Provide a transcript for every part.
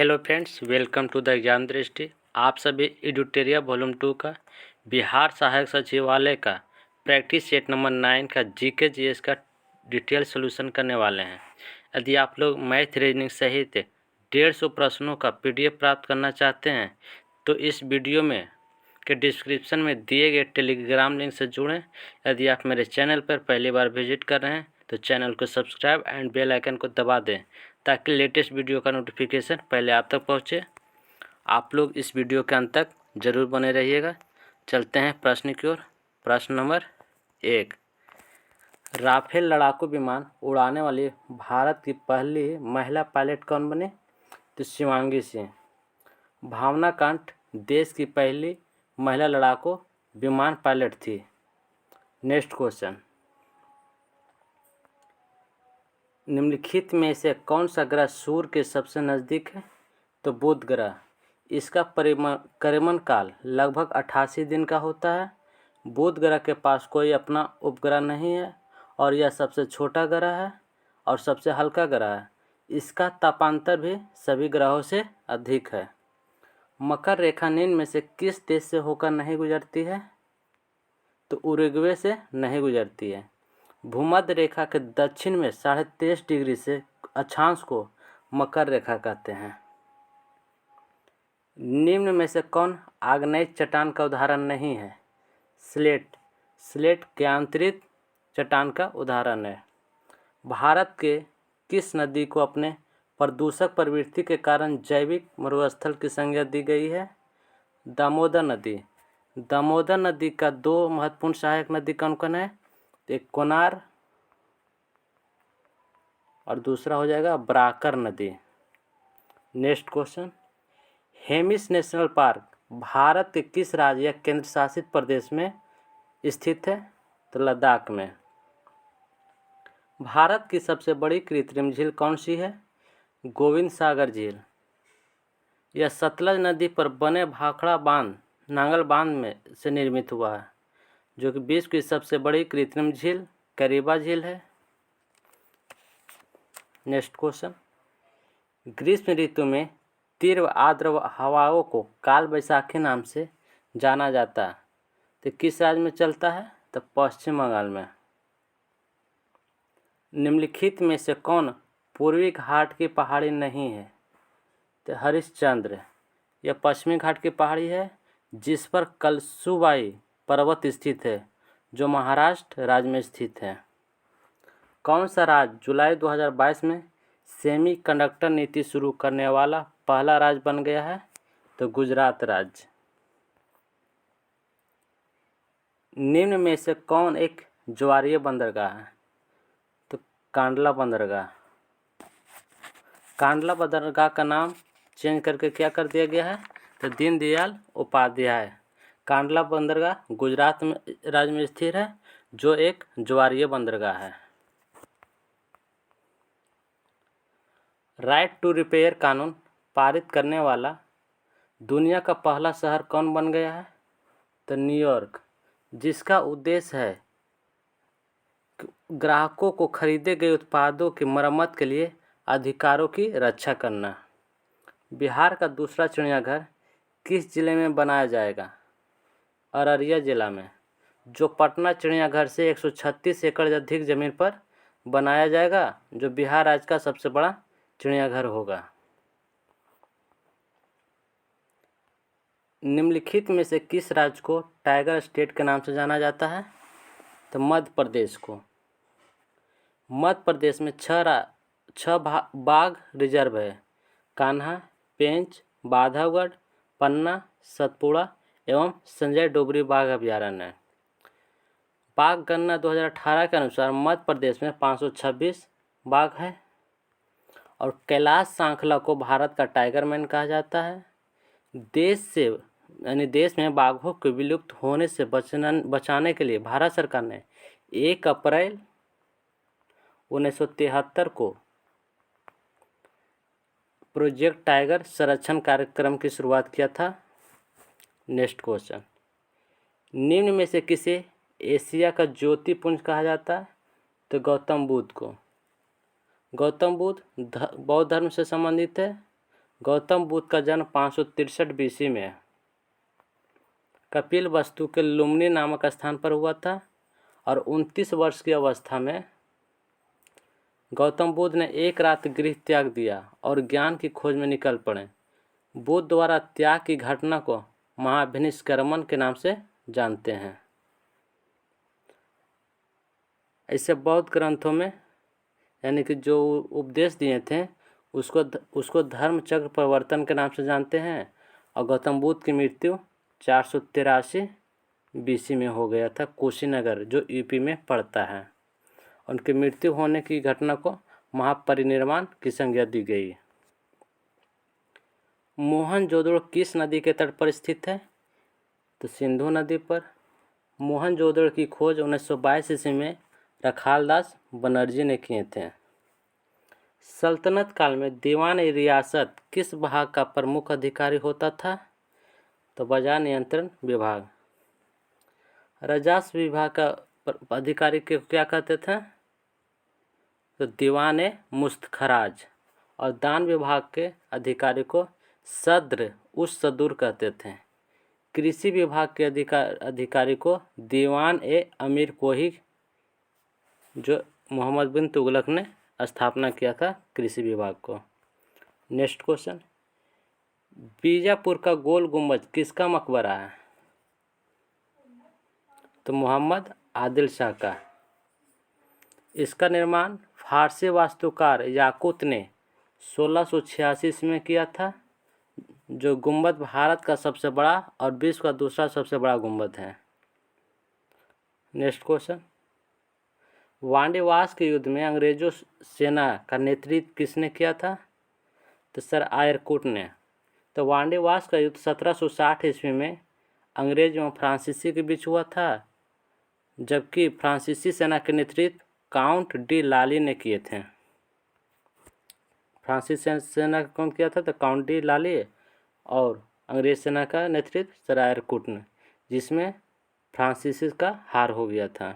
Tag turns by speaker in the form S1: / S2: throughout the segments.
S1: Hello friends, welcome to the exam Drishti. आप सभी एडुटेरिया volume 2 का बिहार सहायक सचिवालय का प्रैक्टिस सेट नंबर 9 का जीके जीएस का डिटेल सॉल्यूशन करने वाले हैं। यदि आप लोग मैथ रीजनिंग सहित 150 प्रश्नों का पीडीएफ प्राप्त करना चाहते हैं तो इस वीडियो में के डिस्क्रिप्शन में दिए गए टेलीग्राम लिंक से जुड़ें। यदि आप मेरे चैनल पर पहली बार विजिट कर रहे हैं तो चैनल को सब्सक्राइब एंड बेल आइकन को दबा दें ताकि लेटेस्ट वीडियो का नोटिफिकेशन पहले आप तक पहुंचे। आप लोग इस वीडियो के अंत तक जरूर बने रहिएगा। चलते हैं प्रश्न की ओर। प्रश्न नंबर 1, राफेल लड़ाकू विमान उड़ाने वाली भारत की पहली महिला पायलट कौन बने? तो शिवांगी सिंह। भावना कांत देश की पहली महिला लड़ाकू विमान पायलट थी। नेक्स्ट क्वेश्चन, निम्नलिखित में से कौन सा ग्रह सूर्य के सबसे नज़दीक है? तो बुध ग्रह। इसका परिक्रमण काल लगभग 88 दिन का होता है। बुध ग्रह के पास कोई अपना उपग्रह नहीं है और यह सबसे छोटा ग्रह है और सबसे हल्का ग्रह है। इसका तापांतर भी सभी ग्रहों से अधिक है। मकर रेखा निम्न में से किस देश से होकर नहीं गुजरती है? तो उरुग्वे से नहीं गुजरती है। भूमध्य रेखा के दक्षिण में 23.5 डिग्री से अक्षांश को मकर रेखा कहते हैं। निम्न में से कौन आग्नेय चट्टान का उदाहरण नहीं है? स्लेट ज्ञानांतरित चट्टान का उदाहरण है। भारत के किस नदी को अपने प्रदूषक प्रवृत्ति के कारण जैविक मरुस्थल की संज्ञा दी गई है? दामोदर नदी। दामोदर नदी का 2 महत्वपूर्ण सहायक नदी कौन कौन है? एक कोनार और दूसरा हो जाएगा ब्राकर नदी। Next question, Hemis national park Bharat के किस राज्य या केंद्र शासित प्रदेश में स्थित है? तो लद्दाख में। भारत की सबसे बड़ी कृत्रिम झील कौन सी है? गोविंद सागर झील। यह सतलज नदी पर बने भाखड़ा बांध नांगल बांध में से निर्मित हुआ है, जो कि विश्व की सबसे बड़ी कृत्रिम झील करीबा झील है। नेक्स्ट क्वेश्चन, ग्रीष्म ऋतु में तीव्र आर्द्र हवाओं को काल बैसाखी नाम से जाना जाता है। तो किस राज्य में चलता है? तो पश्चिम बंगाल में। निम्नलिखित में से कौन पूर्वी घाट की पहाड़ी नहीं है? तो हरिश्चंद्र। यह पश्चिमी घाट की पहाड़ी है जिस पर कलसुबाई पर्वत स्थित है, जो महाराष्ट्र राज्य में स्थित है। कौन सा राज्य जुलाई 2022 में सेमीकंडक्टर नीति शुरू करने वाला पहला राज्य बन गया है? तो गुजरात राज्य। निम्न में से कौन एक ज्वारीय बंदरगाह है? तो कांडला बंदरगाह। कांडला बंदरगाह का नाम चेंज करके क्या कर दिया गया है? तो दीनदयाल उपाध्याय। कांडला बंदरगाह गुजरात में राज्य में स्थित है, जो एक ज्वारीय बंदरगाह है। राइट टू रिपेयर कानून पारित करने वाला दुनिया का पहला शहर कौन बन गया है? तो न्यूयॉर्क, जिसका उद्देश्य है ग्राहकों को खरीदे गए उत्पादों की मरम्मत के लिए अधिकारों की रक्षा करना। बिहार का दूसरा चिड़ियाघर किस जिले में बनाया जाएगा? अररिया जिला में, जो पटना चिड़ियाघर से 136 एकड़ अधिक जमीन पर बनाया जाएगा, जो बिहार राज्य का सबसे बड़ा चिड़ियाघर होगा। निम्नलिखित में से किस राज्य को टाइगर स्टेट के नाम से जाना जाता है? तो मध्य प्रदेश को। मध्य प्रदेश में 6 बाघ रिजर्व है: कान्हा, पेंच, बांधवगढ़, पन्ना, सतपुड़ा एवं संजय डोगरी बाघ अभयारण्य है। बाघ गणना 2018 के अनुसार मध्य प्रदेश में 526 बाघ है। और कैलाश सांखला को भारत का टाइगर मैन कहा जाता है। देश में बाघों के विलुप्त होने से बचाने के लिए भारत सरकार ने 1 अप्रैल 1973 को प्रोजेक्ट टाइगर संरक्षण कार्यक्रम की शुरुआत किया था। नेक्स्ट क्वेश्चन, निम्न में से किसे एशिया का ज्योतिपुंज कहा जाता है? तो गौतम बुद्ध को। गौतम बुद्ध बौद्ध धर्म से संबंधित है। गौतम बुद्ध का जन्म 563 BC में कपिल वस्तु के लुम्बिनी नामक स्थान पर हुआ था और 29 वर्ष की अवस्था में गौतम बुद्ध ने एक रात गृह त्याग दिया और ज्ञान की खोज में निकल पड़े। बुद्ध द्वारा त्याग की घटना को महाभिनिष्क्रमण के नाम से जानते हैं। ऐसे बौद्ध ग्रंथों में यानी कि जो उपदेश दिए थे उसको धर्म चक्र प्रवर्तन के नाम से जानते हैं। और गौतम बुद्ध की मृत्यु 483 BC में हो गया था, कुशीनगर जो यूपी में पड़ता है। उनकी मृत्यु होने की घटना को महापरिनिर्वाण की संज्ञा दी गई। मोहनजोदड़ो किस नदी के तट पर स्थित है? तो सिंधु नदी पर। मोहनजोदड़ो की खोज 1922 ईस्वी में रखालदास बनर्जी ने किए थे। सल्तनत काल में दीवान रियासत किस विभाग का प्रमुख अधिकारी होता था? तो बाजार नियंत्रण विभाग। राजस्व विभाग का अधिकारी को क्या कहते थे? तो दीवान मुस्तखराज। और दान विभाग के अधिकारी को सद्र उस सदूर कहते थे। कृषि विभाग के अधिकारी को दीवान अमीर कोही, जो मोहम्मद बिन तुगलक ने स्थापना किया था कृषि विभाग को। नेक्स्ट क्वेश्चन, बीजापुर का गोल गुंबज किसका मकबरा है? तो मोहम्मद आदिल शाह का। इसका निर्माण फारसी वास्तुकार याकूत ने 1686 में किया था। जो गुंबद भारत का सबसे बड़ा और विश्व का दूसरा सबसे बड़ा गुंबद है। नेक्स्ट क्वेश्चन, वांडीवास के युद्ध में अंग्रेजों सेना का नेतृत्व किसने किया था? तो सर आयरकुट ने। तो वांडीवास का युद्ध 1760 ईस्वी में अंग्रेज एवं फ्रांसीसी के बीच हुआ था, जबकि फ्रांसीसी सेना के नेतृत्व काउंट डी लाली ने किए थे। फ्रांसीसी सेना का कौन किया था? तो काउंट डी लाली। और अंग्रेज सेना का नेतृत्व सर आयरकुट ने, जिसमें फ्रांसीसी का हार हो गया था।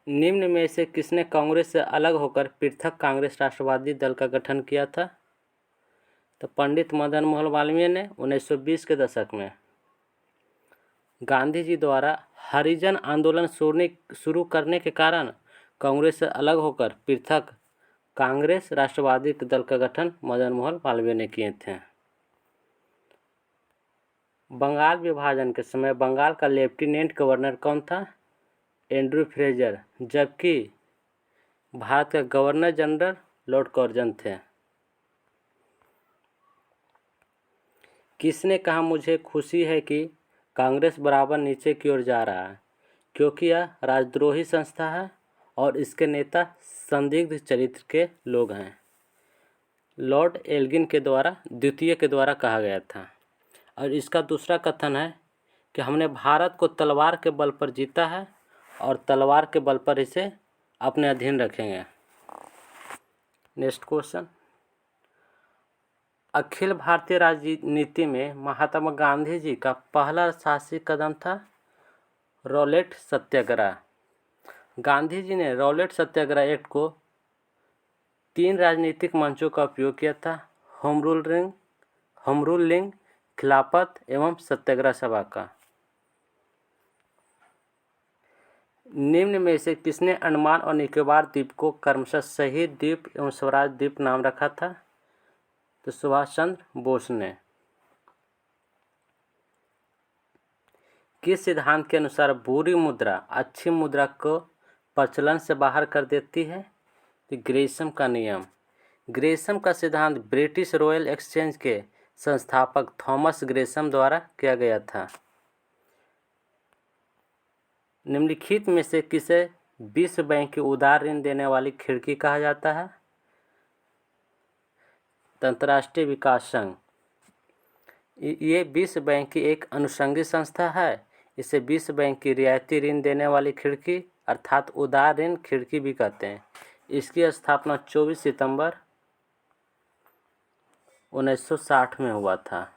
S1: निम्न में से किसने कांग्रेस से अलग होकर पृथक कांग्रेस राष्ट्रवादी दल का गठन किया था? तो पंडित मदन मोहन मालवीय ने 1920 के दशक में। गांधी जी द्वारा हरिजन आंदोलन शुरू करने के कारण कांग्रेस से अलग होकर पृथक कांग्रेस राष्ट्रवादी दल का गठन मदन मोहन मालवीय ने किए थे। बंगाल विभाजन के समय बंगाल का लेफ्टिनेंट गवर्नर कौन था? एंड्रू फ्रेजर, जबकि भारत का गवर्नर जनरल लॉर्ड कर्जन थे। किसने कहा मुझे खुशी है कि कांग्रेस बराबर नीचे की ओर जा रहा है, क्योंकि यह राजद्रोही संस्था है और इसके नेता संदिग्ध चरित्र के लोग हैं। लॉर्ड एल्गिन के द्वारा द्वितीय के द्वारा कहा गया था। और इसका दूसरा कथन है कि हमने भारत को तलवार के बल पर जीता है और तलवार के बल पर इसे अपने अधीन रखेंगे। नेक्स्ट क्वेश्चन, अखिल भारतीय राजनीति में महात्मा गांधी जी का पहला साहसिक कदम था रॉलेट सत्याग्रह। गांधी जी ने रॉलेट सत्याग्रह एक्ट को 3 राजनीतिक मंचों का उपयोग किया था, होम रूलिंग, खिलाफत एवं सत्याग्रह सभा का। निम्न में से किसने अंडमान और निकोबार द्वीप को क्रमशः शहीद द्वीप एवं स्वराज द्वीप नाम रखा था? तो सुभाष चंद्र बोस ने। किस सिद्धांत के अनुसार बुरी मुद्रा अच्छी मुद्रा को प्रचलन से बाहर कर देती है? तो ग्रेशम का नियम। ग्रेशम का सिद्धांत ब्रिटिश रॉयल एक्सचेंज के संस्थापक थॉमस ग्रेशम द्वारा किया गया था। निम्नलिखित में से किसे विश्व बैंक की उदार ऋण देने वाली खिड़की कहा जाता है? अंतर्राष्ट्रीय विकास संघ। ये विश्व बैंक की एक अनुषंगी संस्था है। इसे विश्व बैंक की रियायती ऋण देने वाली खिड़की अर्थात उदार ऋण खिड़की भी कहते हैं। इसकी स्थापना 24 सितंबर 1960 में हुआ था।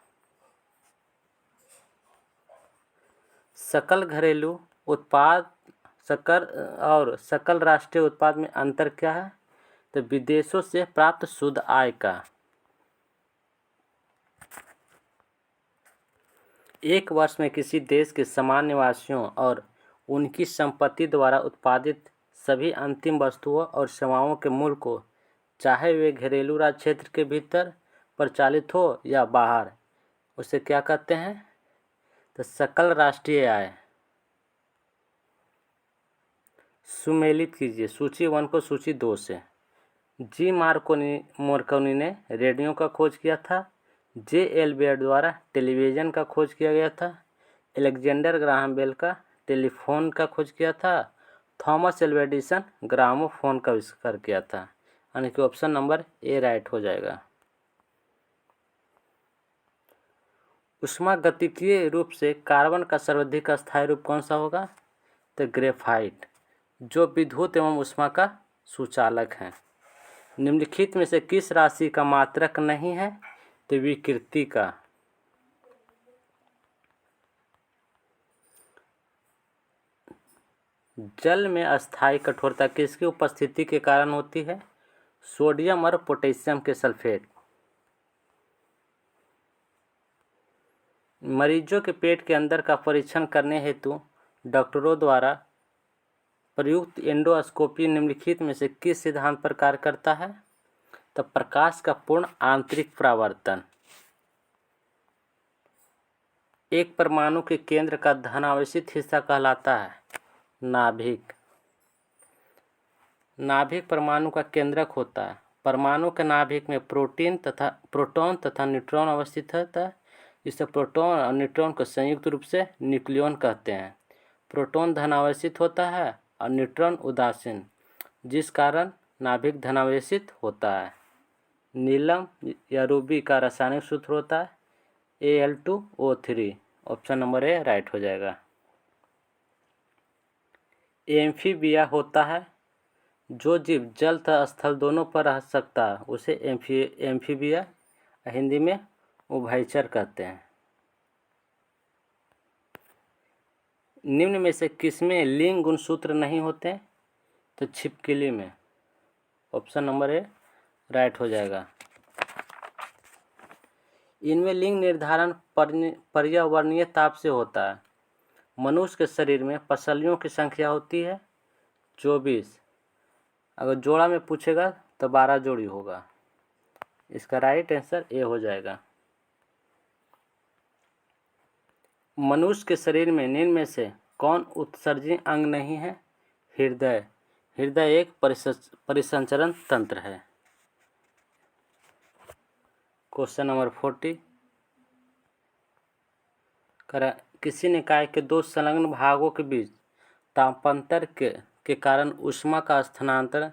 S1: सकल घरेलू उत्पाद और सकल राष्ट्रीय उत्पाद में अंतर क्या है? तो विदेशों से प्राप्त शुद्ध आय का एक वर्ष में किसी देश के सामान्य निवासियों और उनकी संपत्ति द्वारा उत्पादित सभी अंतिम वस्तुओं और सेवाओं के मूल्य को, चाहे वे घरेलू राज्य क्षेत्र के भीतर प्रचलित हो या बाहर, उसे क्या कहते हैं? तो सकल राष्ट्रीय आय। सुमेलित कीजिए सूची 1 को सूची 2 से। जी मार्कोनी ने रेडियो का खोज किया था। जे एल बेयर द्वारा टेलीविज़न का खोज किया गया था। अलेक्जेंडर ग्राहम बेल का टेलीफोन का खोज किया था। थॉमस एल्वा एडिसन ग्रामोफोन का आविष्कार किया था। यानी कि ऑप्शन नंबर ए राइट हो जाएगा। उष्मागतिकीय रूप से कार्बन का सर्वाधिक अस्थायी रूप कौन सा होगा? तो ग्रेफाइट, जो विद्युत एवं उष्मा का सुचालक है। निम्नलिखित में से किस राशि का मात्रक नहीं है? तो विकृति का। जल में अस्थायी कठोरता किसकी उपस्थिति के कारण होती है? सोडियम और पोटेशियम के सल्फेट। मरीजों के पेट के अंदर का परीक्षण करने हेतु डॉक्टरों द्वारा प्रयुक्त एंडोस्कोपी निम्नलिखित में से किस सिद्धांत पर कार्य करता है? तो प्रकाश का पूर्ण आंतरिक परावर्तन। एक परमाणु के केंद्र का धनावेशित हिस्सा कहलाता है नाभिक। नाभिक परमाणु का केंद्रक होता है। परमाणु के नाभिक में प्रोटॉन तथा न्यूट्रॉन अवस्थित होता है। इसे प्रोटॉन और न्यूट्रॉन को संयुक्त रूप से न्यूक्लियॉन कहते हैं। प्रोटॉन धनावेशित होता है और न्यूट्रॉन उदासीन, जिस कारण नाभिक धनावेशित होता है। नीलम या रूबी का रासायनिक सूत्र होता है Al2O3। Option number A right हो जाएगा। एम्फीबिया होता है जो जीव जल तथा स्थल दोनों पर रह सकता है, उसे एम्फीबिया हिंदी में उभयचर कहते हैं। निम्न में से किसमें लिंग गुणसूत्र नहीं होते? तो छिपकली में। ऑप्शन नंबर ए राइट हो जाएगा। इनमें लिंग निर्धारण पर्यावरणीय ताप से होता है। मनुष्य के शरीर में पसलियों की संख्या होती है 24। अगर जोड़ा में पूछेगा तो 12 जोड़ी होगा। इसका राइट आंसर ए हो जाएगा। मनुष्य के शरीर में निम्न में से कौन उत्सर्जी अंग नहीं है? हृदय। हृदय एक परिसंचरण तंत्र है। Question number 40। किसी निकाय के दो संलग्न भागों के बीच तापांतर के कारण ऊष्मा का स्थानांतरण,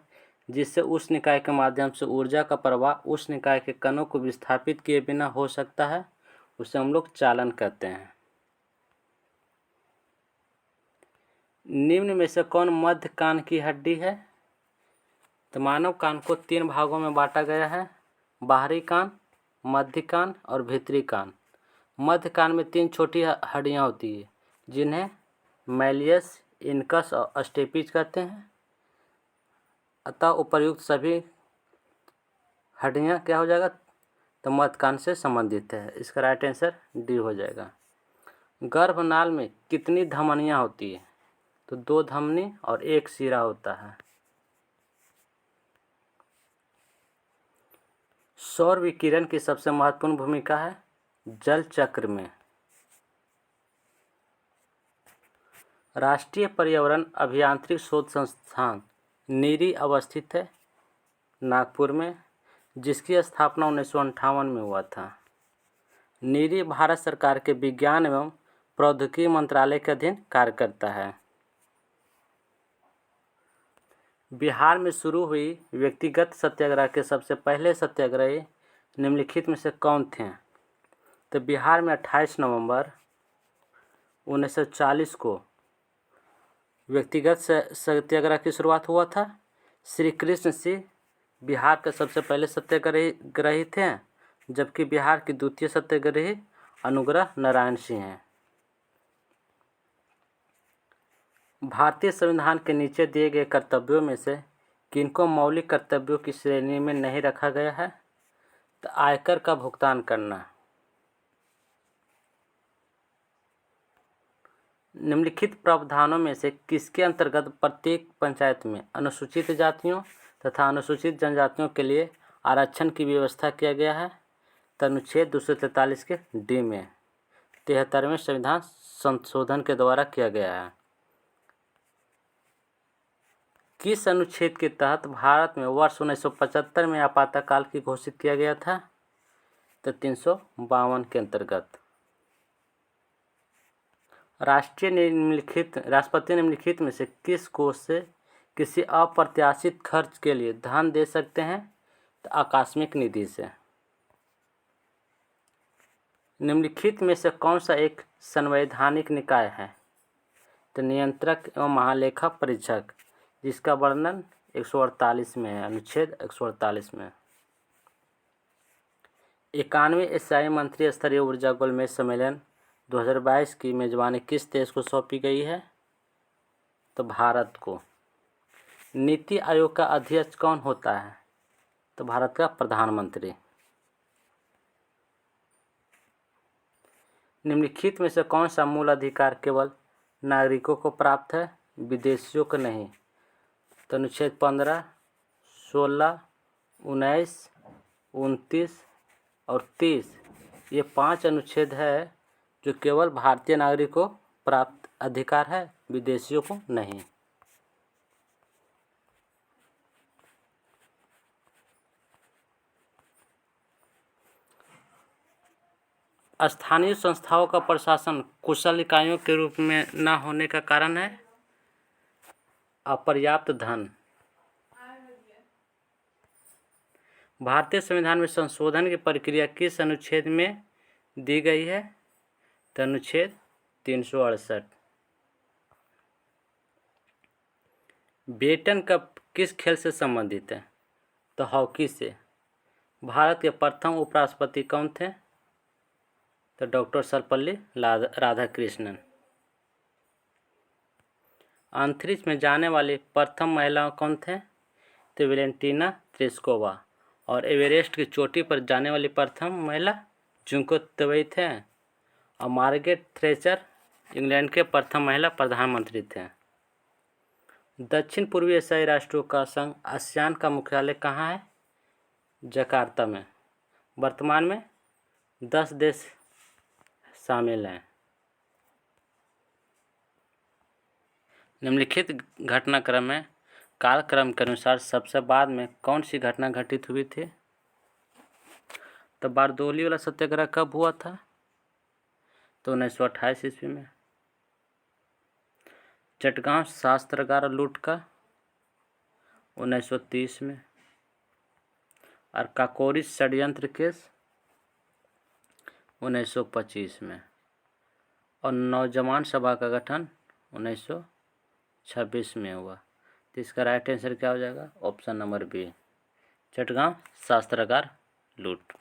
S1: जिससे उस निकाय के माध्यम से ऊर्जा का प्रवाह उस निकाय के कणों को विस्थापित किए बिना हो सकता है, उसे हम लोग चालन कहते हैं। निम्न में से कौन मध्य कान की हड्डी है? तो मानव कान को 3 भागों में बांटा गया है, बाहरी कान, मध्य कान और भीतरी कान। मध्य कान में 3 छोटी हड्डियां होती है, जिन्हें मैलियस, इनकस और स्टेपिज कहते हैं। अतः उपर्युक्त सभी हड्डियां क्या हो जाएगा? तो मध्य कान से संबंधित है। इसका राइट आंसर डी हो जाएगा। गर्भनाल में कितनी धमनियां होती है? तो 2 धमनी और 1 शिरा होता है। सौर विकिरण की सबसे महत्वपूर्ण भूमिका है जल चक्र में। राष्ट्रीय पर्यावरण अभियांत्रिक शोध संस्थान नीरी अवस्थित है नागपुर में, जिसकी स्थापना 1958 में हुआ था। नीरी भारत सरकार के विज्ञान एवं प्रौद्योगिकी मंत्रालय के अधीन कार्य करता है। बिहार में शुरू हुई व्यक्तिगत सत्याग्रह के सबसे पहले सत्याग्रही निम्नलिखित में से कौन थे? तो बिहार में 28 नवंबर 1940 को व्यक्तिगत सत्याग्रह की शुरुआत हुआ था। श्री कृष्ण सिंह बिहार के सबसे पहले सत्याग्रही थे, जबकि बिहार की द्वितीय सत्याग्रही अनुग्रह नारायण सिंह हैं। भारतीय संविधान के नीचे दिए गए कर्तव्यों में से किनको मौलिक कर्तव्यों की श्रेणी में नहीं रखा गया है? तो आयकर का भुगतान करना। निम्नलिखित प्रावधानों में से किसके अंतर्गत प्रत्येक पंचायत में अनुसूचित जातियों तथा अनुसूचित जनजातियों के लिए आरक्षण की व्यवस्था किया गया है? तो अनुच्छेद 243 के डी में 73वें संविधान संशोधन के द्वारा किया गया है। किस अनुच्छेद के तहत भारत में वर्ष 1975 में आपातकाल की घोषित किया गया था? तो 352 के अंतर्गत। राष्ट्रपति निम्नलिखित में से किस कोष से किसी अप्रत्याशित खर्च के लिए धन दे सकते हैं? तो आकस्मिक निधि से। निम्नलिखित में से कौन सा एक संवैधानिक निकाय है? तो नियंत्रक एवं महालेखा परीक्षक, जिसका वर्णन 148 में है, अनुच्छेद 148 में। 91वें एशियाई मंत्री स्तरीय ऊर्जा गोलमेज सम्मेलन 2022 की मेजबानी किस देश को सौंपी गई है? तो भारत को। नीति आयोग का अध्यक्ष कौन होता है? तो भारत का प्रधानमंत्री। निम्नलिखित में से कौन सा मूल अधिकार केवल नागरिकों को प्राप्त है, विदेशियों को नहीं? तो अनुच्छेद 15, 16, 19, 29 और 30 ये 5 अनुच्छेद है जो केवल भारतीय नागरिकों को प्राप्त अधिकार है, विदेशियों को नहीं। स्थानीय संस्थाओं का प्रशासन कुशल इकाइयों के रूप में न होने का कारण है अपर्याप्त धन। भारतीय संविधान में संशोधन की प्रक्रिया किस अनुच्छेद में दी गई है? तो अनुच्छेद 368। बेटन कप किस खेल से संबंधित है? तो हॉकी से। भारत के प्रथम उपराष्ट्रपति कौन थे? तो डॉक्टर सर्वपल्ली राधाकृष्णन। अंतरिक्ष में जाने वाली प्रथम महिला कौन थे? तो वेलेंटीना तेरेस्कोवा। और एवरेस्ट की चोटी पर जाने वाली प्रथम महिला जुंको तबई थे। और मार्गरेट थ्रेचर इंग्लैंड के प्रथम महिला प्रधानमंत्री थे। दक्षिण पूर्वी एशियाई राष्ट्रों का संघ आसियान का मुख्यालय कहाँ है? जकार्ता में। वर्तमान में 10 देश शामिल हैं। निम्नलिखित घटनाक्रम में कालक्रम के अनुसार सबसे बाद में कौन सी घटना घटित हुई थी? तो बारदोली वाला सत्याग्रह कब हुआ था? तो 1928 ईस्वी में। चटगांव शस्त्रागार लूट का 1930 में। और काकोरी षड्यंत्र केस 1925 में। और नौजवान सभा का गठन 1926 में हुआ। तो इसका राइट आंसर क्या हो जाएगा? ऑप्शन नंबर बी, चटगांव शस्त्रागार लूट।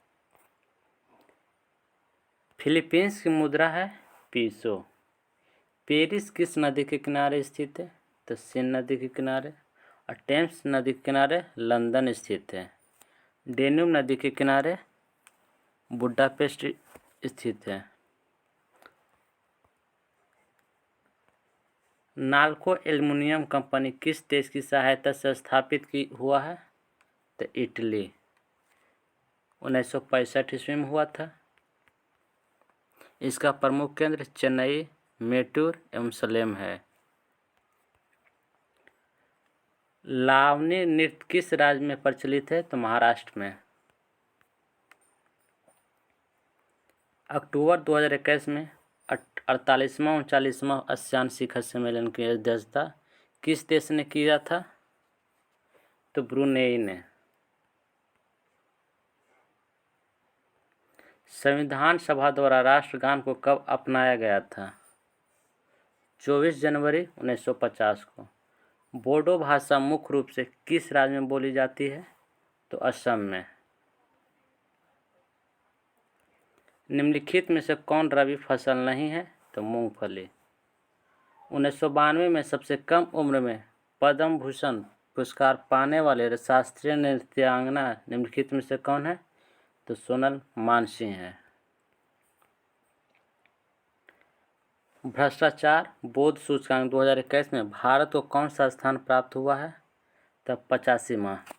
S1: फिलीपींस की मुद्रा है पीसो। पेरिस किस नदी के किनारे स्थित है? तो सेन नदी के किनारे। और टेम्स नदी के किनारे लंदन स्थित है। डेन्यूब नदी के किनारे बुडापेस्ट स्थित है। नाल्को एल्युमिनियम कंपनी किस देश की सहायता से स्थापित हुआ है? तो इटली। 1965 ईस्वी में हुआ था। इसका प्रमुख केंद्र चेन्नई, मेटूर एवं सलेम है। लावनी नृत्य किस राज्य में प्रचलित है? तो महाराष्ट्र में। अक्टूबर 2021 में 48वां 39वां आसियान शिखर सम्मेलन की अध्यक्षता किस देश ने किया था? तो ब्रुनेई ने। संविधान सभा द्वारा राष्ट्रगान को कब अपनाया गया था? 24 जनवरी 1950 को। बोडो भाषा मुख्य रूप से किस राज्य में बोली जाती है? तो असम में। निम्नलिखित में से कौन रबी फसल नहीं है? तो मूंगफली। 1992 में सबसे कम उम्र में पद्म भूषण पुरस्कार पाने वाले शास्त्रीय नृत्यांगना निम्नलिखित में से कौन है? तो सोनल मानसिंह है। भ्रष्टाचार बोध सूचकांक 2021 में भारत को कौन सा स्थान प्राप्त हुआ है? तब 85वां।